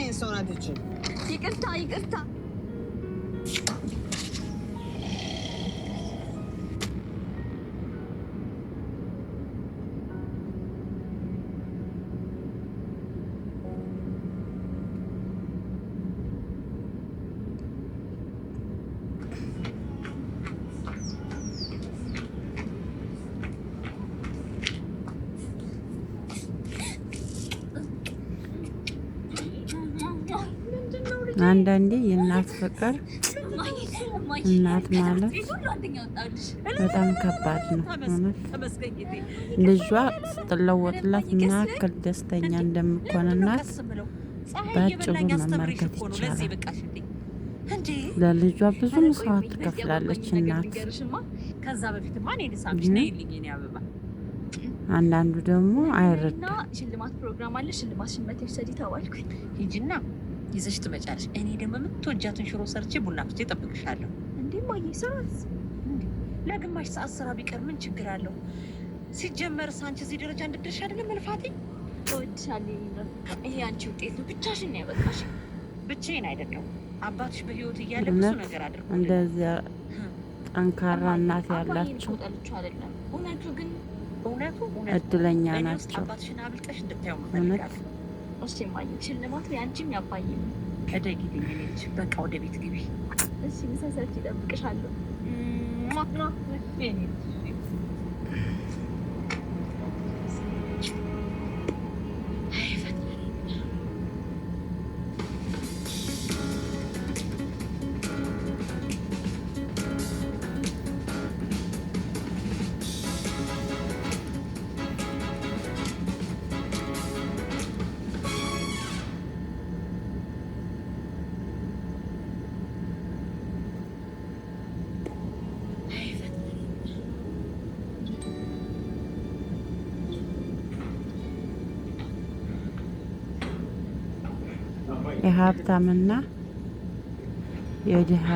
en son Hatice'm. ይቅርታ አንዳንዴ የእናት ፍቅር እናት ማለት በጣም ከባድ ነው። ልጇ ስትለወጥላት ምን ያክል ደስተኛ እንደምትሆንናት በአጭሩ መመልከት ይቻላል። ለልጇ ብዙ መስዋዕት ትከፍላለች እናት። አንዳንዱ ደግሞ አይረዳም። ሽልማት ፕሮግራም አለ። ሽልማትሽን መተሽ ሰዲ ተባልኩኝ። ሂጂና ይዘሽ ትመጫለሽ። እኔ ደግሞ የምትወጃትን ሽሮ ሰርቼ ቡና ፍቼ እጠብቅሻለሁ። እንዴ ማዬ ስራስ ለግማሽ ሰዓት ስራ ቢቀር ምን ችግር አለው? ሲጀመር አንቺ እዚህ ደረጃ እንድትደርሽ አይደለም መልፋቴ። እወድሻለሁ። ይሄ አንቺ ውጤት ነው። ብቻሽን ነው ያበቃሽ። ብቻዬን አይደለም። አባትሽ በህይወት እያለ ብዙ ነገር አድርጎ እንደዚያ ጠንካራ እናት ያላችሁ አይደለም። እውነቱ ግን እድለኛ ናቸው። አባትሽን አብልጠሽ እንድታየው መፈልጋለሁ። እሺ ማዬ፣ ሽልማቱ ያንቺም ያባይም። እደጊ ልጅ፣ በቃ ወደ ቤት ግቢ። እሺ ምሳ ሰርቼ እጠብቅሻለሁ። የሀብታምና የድሃ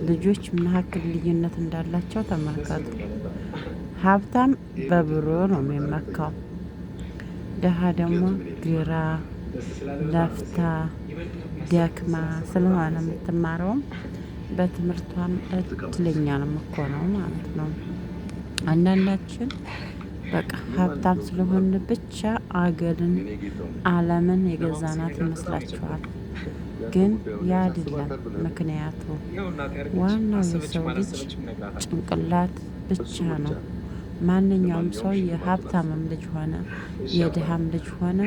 ልጆች ምን ያክል ልዩነት እንዳላቸው ተመልከቱ። ሀብታም በብሮ ነው የሚመካው። ድሃ ደግሞ ግራ ለፍታ ደክማ ስለሆነ የምትማረውም በትምህርቷም እድለኛ ነው የምትሆነው ማለት ነው። አንዳንዳችን በቃ ሀብታም ስለሆን ብቻ አገርን ዓለምን የገዛናት ይመስላችኋል? ግን ያ አይደለም ምክንያቱ። ዋናው የሰው ልጅ ጭንቅላት ብቻ ነው። ማንኛውም ሰው የሀብታምም ልጅ ሆነ የድሃም ልጅ ሆነ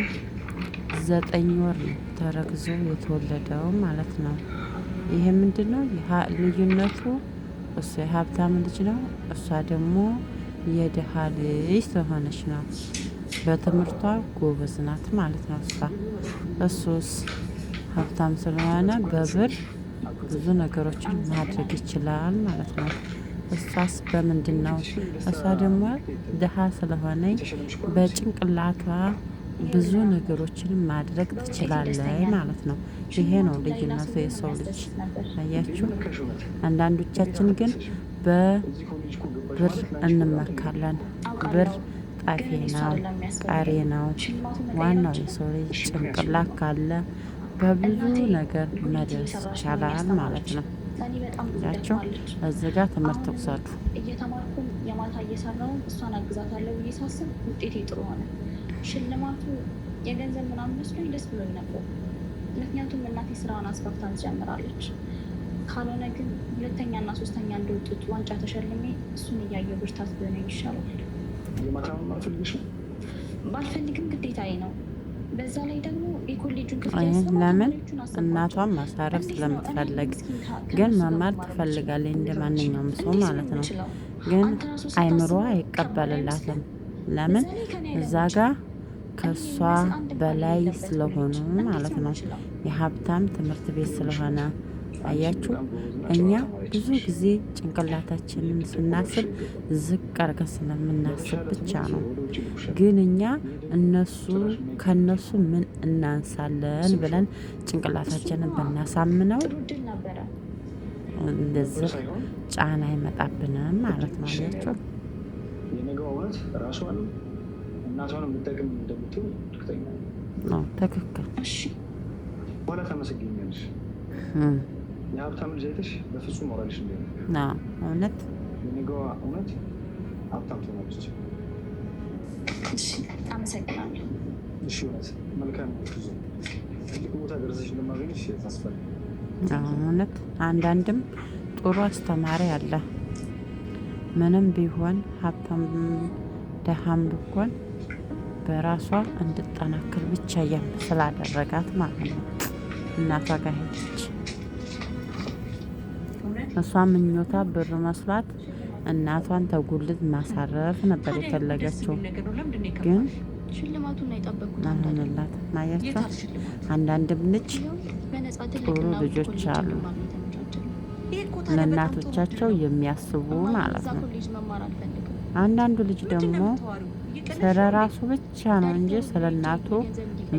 9 ወር ነው ተረግዞ የተወለደው ማለት ነው። ይሄ ምንድነው ልዩነቱ? እሱ የሀብታም ልጅ ነው፣ እሷ ደግሞ የድሃ ልጅ ስለሆነች ነው። በትምህርቷ ጎበዝ ናት ማለት ነው እሷ። እሱስ ሀብታም ስለሆነ በብር ብዙ ነገሮችን ማድረግ ይችላል ማለት ነው። እሷስ በምንድን ነው? እሷ ደግሞ ድሃ ስለሆነች በጭንቅላቷ ብዙ ነገሮችን ማድረግ ትችላለች ማለት ነው። ይሄ ነው ልዩነቱ የሰው ልጅ። አያችሁ? አንዳንዶቻችን ግን በብር እንመካለን። ብር ጣፊ ነው፣ ቃሪ ነው። ዋናው የሰው ልጅ ጭንቅላት ካለ በብዙ ነገር መድረስ ይቻላል ማለት ነው። ያቸው እዚህ ጋር ትምህርት ውሰዱ። እየተማርኩም የማታ እየሰራውን እሷን አግዛታለሁ ብዬ ሳስብ ውጤቴ ጥሩ ሆነ። ሽልማቱ የገንዘብ ምናምን መስሎኝ ደስ ብሎኝ ነበር። ምክንያቱም እናቴ ስራዋን አስፋፍታ ትጀምራለች። ካልሆነ ግን 2ኛ እና 3ኛ እንደወጡት ዋንጫ ተሸልሜ እሱን እያየሁ ብርታት ቢሆነኝ ይሻላል። ባልፈልግም ግዴታዬ ነው። በዛ ላይ ደግሞ የኮሌጁን ክፍያ ለምን እናቷን ማሳረፍ ስለምትፈልግ፣ ግን መማር ትፈልጋለች እንደ ማንኛውም ሰው ማለት ነው። ግን አይምሮ አይቀበልላትም። ለምን? እዛ ጋር ከሷ በላይ ስለሆኑ ማለት ነው። የሀብታም ትምህርት ቤት ስለሆነ አያችሁ። እኛ ብዙ ጊዜ ጭንቅላታችንን ስናስብ ዝቅ አድርገን ስለምናስብ ብቻ ነው። ግን እኛ ከነሱ ምን እናንሳለን ብለን ጭንቅላታችንን ብናሳምነው እንደዚህ ጫና አይመጣብንም ማለት ነው። አያችሁ። እናቷንም ልጠቅም እንደምትሆን እርግጠኛ ነው። ትክክል። በኋላ ታመሰግኛለሽ። የሀብታም ልጅ አይተሽ በፍጹም ሞራልሽ እንደ እውነት የነገዋ እውነት ሀብታም ትሆናለች። እሺ አመሰግናለሁ። እሺ እውነት መልካም ጉዞ። ትልቅ ቦታ ደረሰሽ እንደማገኝሽ ታስፈልግ። እውነት አንዳንድም ጥሩ አስተማሪ አለ። ምንም ቢሆን ሀብታም ደሃም ቢሆን በራሷ እንድጠናክር ብቻ ስላደረጋት ማለት ነው። እናቷ ጋር ሄደች። እሷ ምኞታ ብር መስሏት እናቷን ተጉልት ማሳረፍ ነበር የፈለገችው፣ ግን ሽልማቱን አይጠበቁት አልሆነላት። ማያቸው አንዳንድም ልጅ ጥሩ ልጆች አሉ ለእናቶቻቸው የሚያስቡ ማለት ነው። አንዳንዱ ልጅ ደግሞ ስለ ራሱ ብቻ ነው እንጂ ስለ እናቱ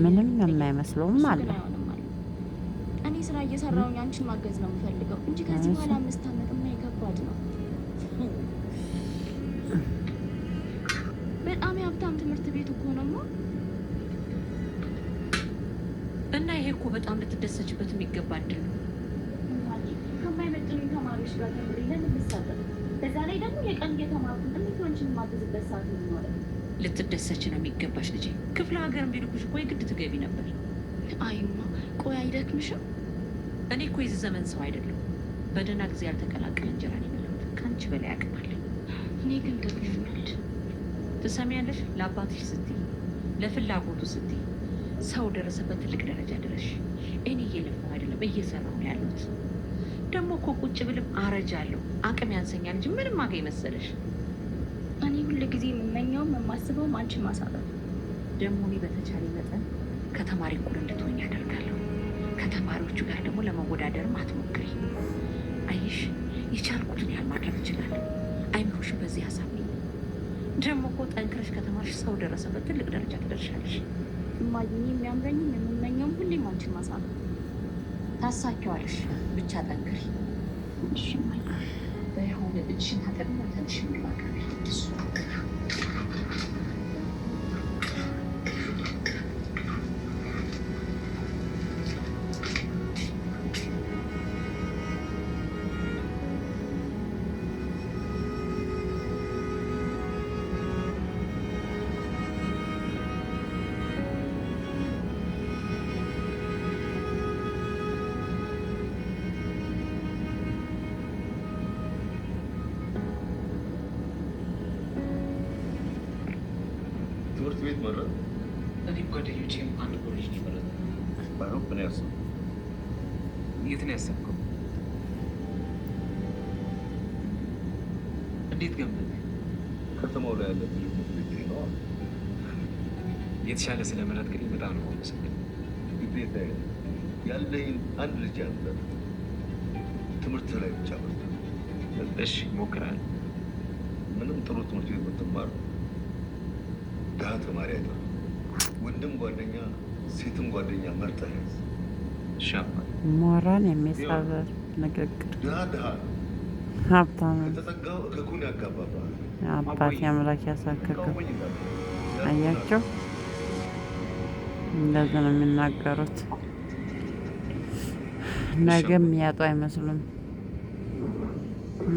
ምንም የማይመስለውም አለ። እኔ ስራ እየሰራሁኝ አንቺን ማገዝ ነው የምፈልገው እንጂ ከዚህ በኋላ 5 ዓመትማ ከባድ ነው። በጣም የሀብታም ትምህርት ቤት እኮ ነው እና ይሄ እኮ በጣም ልትደሰችበት የሚገባ እድል ነው። ከማይመጥኑኝ ተማሪዎች ጋር ተምሬ ለምን ልሳጠር? በዛ ላይ ደግሞ የቀን እየተማርኩ እንዴት አንቺን ማገዝበት ሰዓት ነው የሚኖረው? ልትደሰች ነው የሚገባሽ ልጄ። ክፍለ ሀገርም ቢልኩሽ እኮ የግድ ትገቢ ነበር። አይማ ቆይ አይደክምሽም? እኔ እኮ የዚህ ዘመን ሰው አይደለሁም። በደህና ጊዜ ያልተቀላቀለ እንጀራ ነው የበላሁት። ከአንቺ በላይ አቅማለሁ። እኔ ግን ደክሞኛል። ትሰሚያለሽ? ለአባትሽ ስትይ፣ ለፍላጎቱ ስትይ ሰው ደረሰበት ትልቅ ደረጃ ድረሽ። እኔ እየለፋሁ አይደለም እየሰራሁ ነው ያለሁት። ደግሞ እኮ ቁጭ ብልም አረጃለሁ፣ አቅም ያንሰኛል እንጂ ምንም አገኝ መሰለሽ? እኔ ሁሉ ጊዜ የምመኘውም የማስበውም አንቺን ማሳረፍ። ደግሞ እኔ በተቻለ መጠን ከተማሪ እኩል እንድትሆኝ ያደርጋለሁ። ከተማሪዎቹ ጋር ደግሞ ለመወዳደርም አትሞክሪ። አይሽ የቻልኩትን ያህል ማድረግ እችላለሁ። አይምሮሽ በዚህ ሀሳብ ደግሞ እኮ ጠንክረሽ ከተማርሽ ሰው ደረሰበት ትልቅ ደረጃ ትደርሻለሽ። እማዬ የሚያምረኝም የምመኘውም ሁሌም አንቺን ማሳረፍ። ታሳኪዋለሽ፣ ብቻ ጠንክሪ። እሺ እማዬ። በይሆን እጅሽን ታጠቅሞ ተንሽ እንድባቀሪ ትምህርት ቤት መረጥ። እኔም ጓደኞቼም አንድ ኮሌጅ ነው የመረጥ። ባይሆን ምን ያስብ? የት ነው ያሰብከው? እንዴት ገምተህ? ከተማው ላይ ያለ ትምህርት ቤት ነው። የተሻለ ስለመረጥክልኝ በጣም ነው የማመሰግነው። ግዴታ ያለኝ አንድ ልጅ ያለ ትምህርት ላይ ብቻ በርታ። እሺ እሞክራለሁ። ምንም ጥሩ ትምህርት ቤት ብትማር ድሀ ተማሪ አይደለም። ወንድም ጓደኛ ሴትም ጓደኛ መርጠህ ያዝ። ሻማ ሞራል የሚሰብር ንግግር። ድሀ ሀብታም ከተጠጋው ከኩን ያጋባባል። አባት አምላክ ያሳክከው። አያቸው እንደዚህ ነው የሚናገሩት። ነገ የሚያጡ አይመስሉም።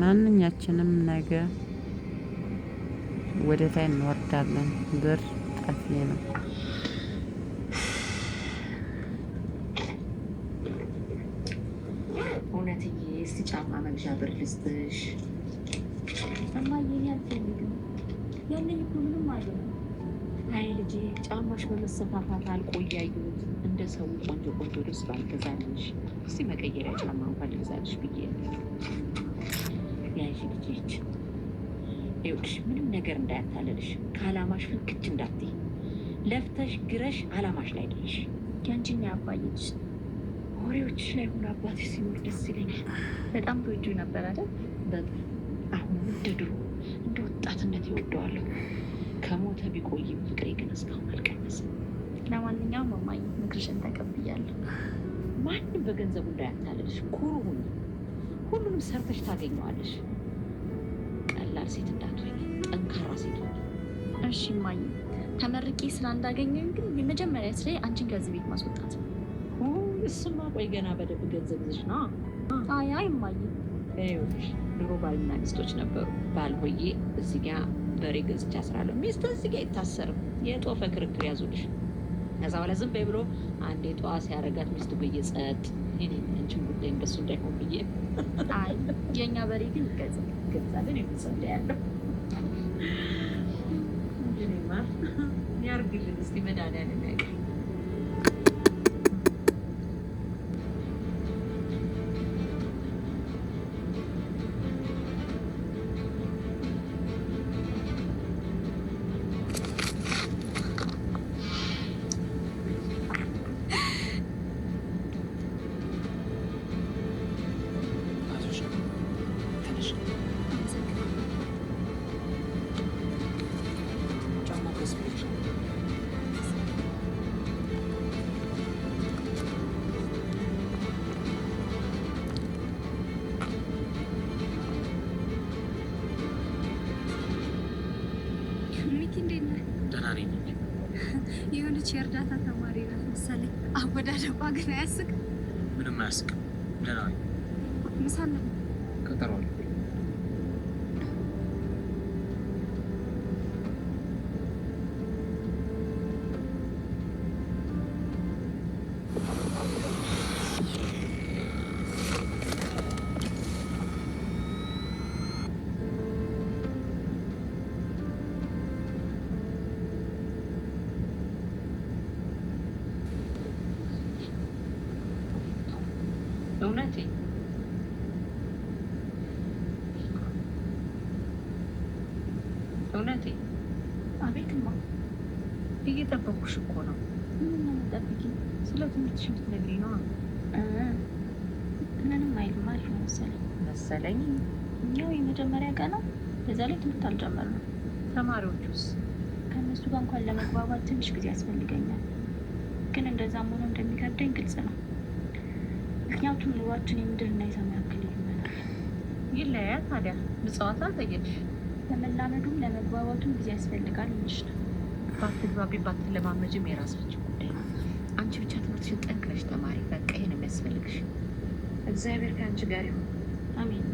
ማንኛችንም ነገ ወደ ታይ እንወርዳለን። ብር ጠፊ ነው። እውነትዬ፣ እስቲ ጫማ መግዣ ብር ልስጥሽ። እማዬ እኔ አልፈልግም። ያለኝ እኮ ምንም አይደለም። አይ ልጄ፣ ጫማሽ በመሰፋፋት አልቆ እያየሁት እንደ ሰው ቆንጆ ቆንጆ ልብስ ባልገዛልሽ፣ እስቲ መቀየሪያ ጫማ እንኳን ልግዛልሽ ብዬ ያዥ ልጅች። ይኸውልሽ ምንም ነገር እንዳያታለልሽ፣ ከአላማሽ ፍንክች እንዳትይ፣ ለፍተሽ ግረሽ አላማሽ ላይ ድረሽ። ያንቺና የአባዬሽ ወሬዎችሽ ላይ ሆኖ አባትሽ ሲኖር ደስ ይለኛል። በጣም ተወጁ ነበር አይደል? በጣም አሁንም እንደ ድሮ እንደ ወጣትነት ይወደዋለሁ። ከሞተ ቢቆይም ፍቅሬ ግን እስካሁን አልቀነስም። ለማንኛውም እማዬ ምክርሽን ተቀብያለሁ። ማንም በገንዘቡ እንዳያታለልሽ፣ ኩሩ ሁኚ። ሁሉንም ሰርተሽ ታገኘዋለሽ። ቀላል ሴት እንዳትሆኝ፣ ጠንካራ ሴት ሆኚ። እሺ እማዬ፣ ተመርቄ ስራ እንዳገኘኝ ግን የመጀመሪያ ስራዬ አንቺን ከዚህ ቤት ማስወጣት ነው። እሱማ ቆይ ገና በደንብ ገንዘብ ይዘሽ ነው። አይ እማዬ፣ ይኸውልሽ ድሮ ባልና ሚስቶች ነበሩ። ባል ሆዬ እዚህ ጋ በሬ ገዝቼ አስራለሁ፣ ሚስት እዚህ ጋ አይታሰርም። የጦፈ ክርክር ያዙልሽ። ከዛ በኋላ ዝም በይ ብሎ አንዴ ጠዋ ሲያረጋት ሚስት ብዬ ጸጥ። አንቺን ጉዳይ እንደሱ እንዳይሆን ብዬ። አይ የእኛ በሬ ግን ይገዛል። ገዛልን የሚጸዳ ያለው እንጂማ ያርግልን እስቲ መድኃኒዓለም ነገር የሆነች የእርዳታ ተማሪ ናት መሰለኝ። አወዳደቋ ግን አያስቅም። ምንም አያስቅም። ደህና ነኝ። ምሳ አለ ቀጠሮ አለ። እውነቴ። አቤትማ። እየጠበኩሽ እኮ ነው። ምን ነው የምጠብቂኝ? ስለ ትምህርትሽ የምትነግሪኝ ነዋ። ምንም አይልም። አሪፍ ነው መሰለኝ። ያው የመጀመሪያ ቀን ነው። በዛ ላይ ትምህርት አልጀመርንም። ተማሪዎቹስ? ከእነሱ ጋር እንኳን ለመግባባት ትንሽ ጊዜ ያስፈልገኛል። ግን እንደዛም ሆኖ እንደሚከብደኝ ግልጽ ነው። ምክንያቱም ኑሯችን የምድርና የሰማይ ያክል ልዩነት አለ። ይለያ ታዲያ ምጽዋት አልጠየቅሽ? ለመላመዱም ለመግባባቱም ጊዜ ያስፈልጋል እንጂ ነው። ባትግባቢ ባትለማመጅም የራሳችን ጉዳይ ነው። አንቺ ብቻ ትምህርትሽን ጠንክረሽ ተማሪ። በቃ ይሄ ነው የሚያስፈልግሽ። እግዚአብሔር ከአንቺ ጋር ይሁን። አሜን።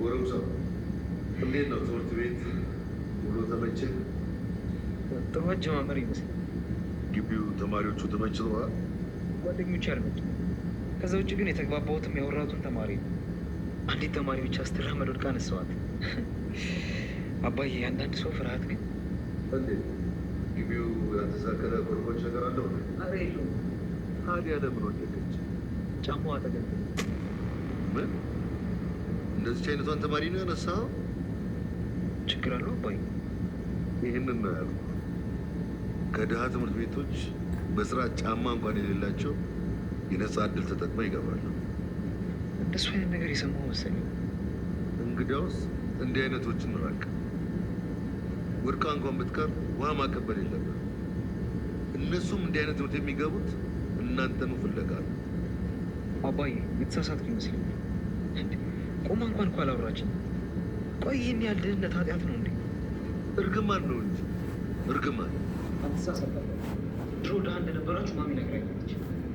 ጎረምሳ እንዴት ነው ትምህርት ቤት ውሎ ተመቸ? ጥሩ አጀማመር ይመስላል። ግቢው ተማሪዎቹ ተመችተዋል? ጓደኞች አልመጡም። ከዛ ውጭ ግን የተግባባሁትም ያወራቱን ተማሪ ነው። አንዲት ተማሪ ብቻ ስትራመድ ወድቃ አነሳዋት። አባዬ አንዳንድ ሰው ፍርሃት ግን እንዴት ግቢው ያልተሳከለ ኮርኮች ነገር አለው? ኧረ የለውም። ታዲያ ለምን ወደቀች? ጫማዋ አጠገብ። ምን እንደዚች አይነቷን ተማሪ ነው ያነሳው? ችግር አለው አባዬ? ይህንን ነው ያልኩ። ከድሃ ትምህርት ቤቶች በስራ ጫማ እንኳን የሌላቸው የነጻ እድል ተጠቅመው ይገባሉ። እንደሱ አይነት ነገር የሰማሁ መሰለኝ። እንግዲያውስ እንዲህ አይነቶችን ራቅ። ወድቃ እንኳን ብትቀር ውሃ ማቀበል የለብን። እነሱም እንዲህ አይነት ትምህርት የሚገቡት እናንተኑ ፍለጋ ነው። አባዬ የተሳሳትኩ ይመስለኛል። ቆማ እንኳን እኮ አላወራችም። ቆይ ይህን ያህል ድህነት ኃጢአት ነው እንዴ? እርግማን ነው እንጂ እርግማን። አትሳሳታለህ። ድሮ ድሃ እንደነበራችሁ ማሚ ነግራኛለች።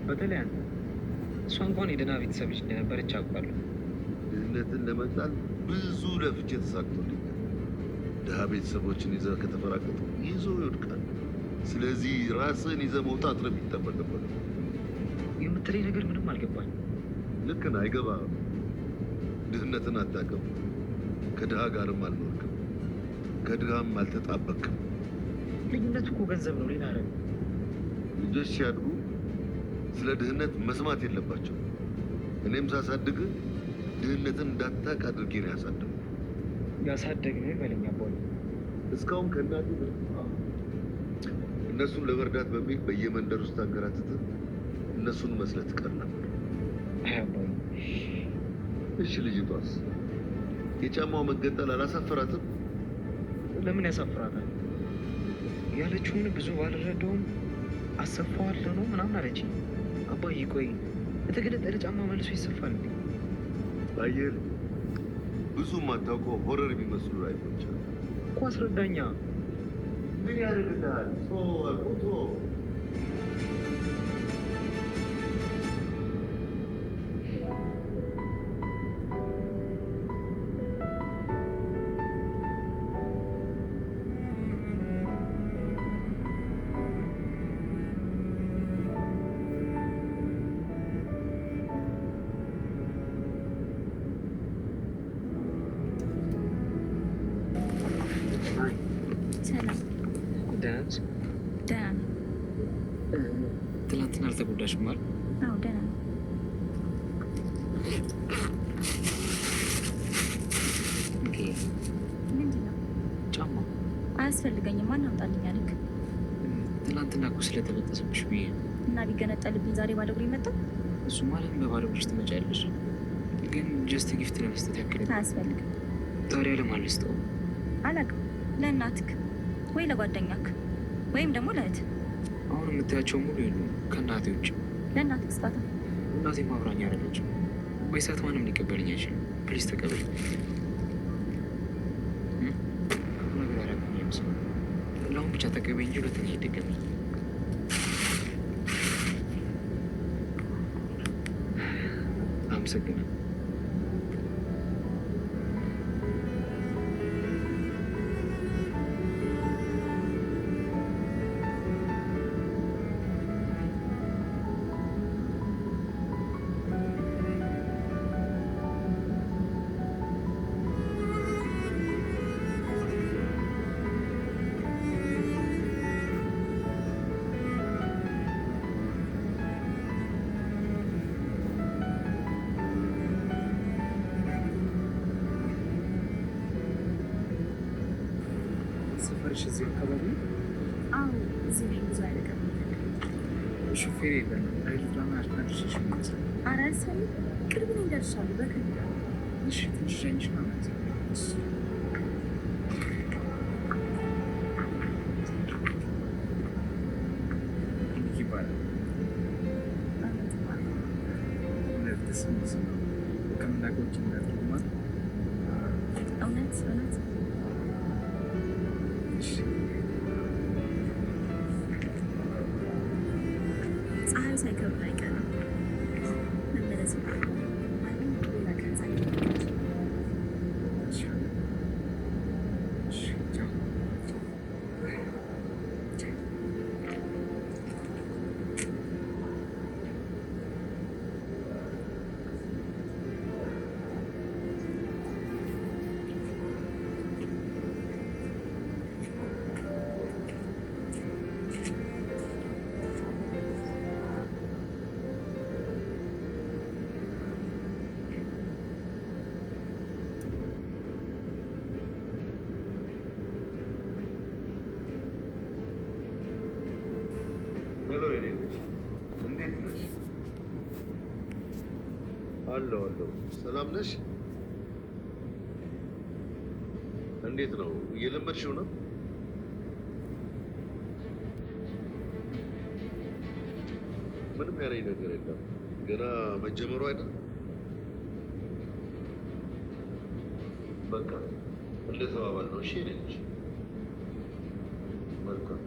በተለይ አንተ። እሷ እንኳን የደህና ቤተሰብ ልጅ እንደነበረች አውቃለሁ። ድህነትን ለመጣል ብዙ ለፍቼ ተሳክቶልኛል። ድሃ ቤተሰቦችን ይዘህ ከተፈራቀጡ ይዞ ይወድቃል። ስለዚህ ራስህን ይዘህ መውጣት ነው የሚጠበቅበት። የምትለኝ ነገር ምንም አልገባኝ። ልክ ነህ፣ አይገባህም። ድህነትን አታውቅም። ከድሃ ጋርም አልኖርክም፣ ከድሃም አልተጣበቅም። ልዩነቱ እኮ ገንዘብ ነው፣ ሌላ አይደለም። ልጆች ሲያድጉ ስለ ድህነት መስማት የለባቸው። እኔም ሳሳድግ ድህነትን እንዳታውቅ አድርጌ ነው ያሳደጉ። ያሳደግንህ በለኛ ቦል እስካሁን ከእናቱ እነሱን ለመርዳት በሚል በየመንደር ውስጥ አንከራትተህ እነሱን መስለት ትቀር ነበር። አያባይ እሺ፣ ልጅቷስ የጫማው መገንጠል አላሳፈራትም? ለምን ያሳፍራታል? ያለችውን ብዙ ባልረዳውም አሰፋዋለሁ ነው ምናምን አለችኝ። አባዬ ቆይ የተገነጠለ ጫማ መልሶ ይሰፋል እንዴ? አየር ብዙ የማታውቀው ሆረር የሚመስሉ ላይፎች እኮ አስረዳኛ። ምን ያደርግልሃል? ቶ አንቺ? ደህና ነኝ። ትናንትና አልተጎዳሽም ማለት? አዎ ደህና ነኝ። ምንድን ነው? ጫማ አያስፈልገኝም። ማን አምጣልኝ አልክ? ትናንትና እኮ ስለተበጠሰብሽ ብዬ ነው። እና ቢገነጠልብኝ ዛሬ ባዶ እግሬ መጣሁ? እሱ ማለት በባዶ እግርሽ ትመጫለሽ፣ ግን ጀስት ጊፍት ለመስጠት ያክል። አያስፈልግም። ታዲያ ለማን ልስጠው? አላውቅም። ለእናትክ ወይ ለጓደኛክ ወይም ደግሞ ለእህት። አሁን የምታያቸው ሙሉ የሉ ከእናቴ ውጭ። ለእናትክ ስጣታ። እናቴ ማብራኛ ያደረች በሰዓት ማንም ሊቀበልኝ አይችልም። ፕሊዝ ተቀበል። ነገር ያደረገኝ አይመስልም። ለአሁን ብቻ ተቀበኝ እንጂ ሁለተኛ ይደገመኝ። አመሰግናለሁ። ሰፈርሽ እዚህ አካባቢ? አዎ እዚህ ላይ ብዙ አይደለም። ሹፌር የለም። አይሉትራና አድርሽሽ ይመስላል። ኧረ አልሰማም። ቅርብ ነው ደርሻለሁ። በክንድ እሺ፣ ትንሽ ሸኝሽ ማለት ነው። ይባላል ከምናቆች እንዳትማ እውነት እውነት ፀሐይ ሳይከብድ አይቀርም መመለስ ሌላ ቀን ፀሐይ አለሁ አለሁ። ሰላም ነሽ? እንዴት ነው? እየለመድሽው ነው? ምንም ያለኝ ነገር የለም። ገና መጀመሩ አይደል? በቃ እንደተባባል ነው። እሺ ነች። መልካም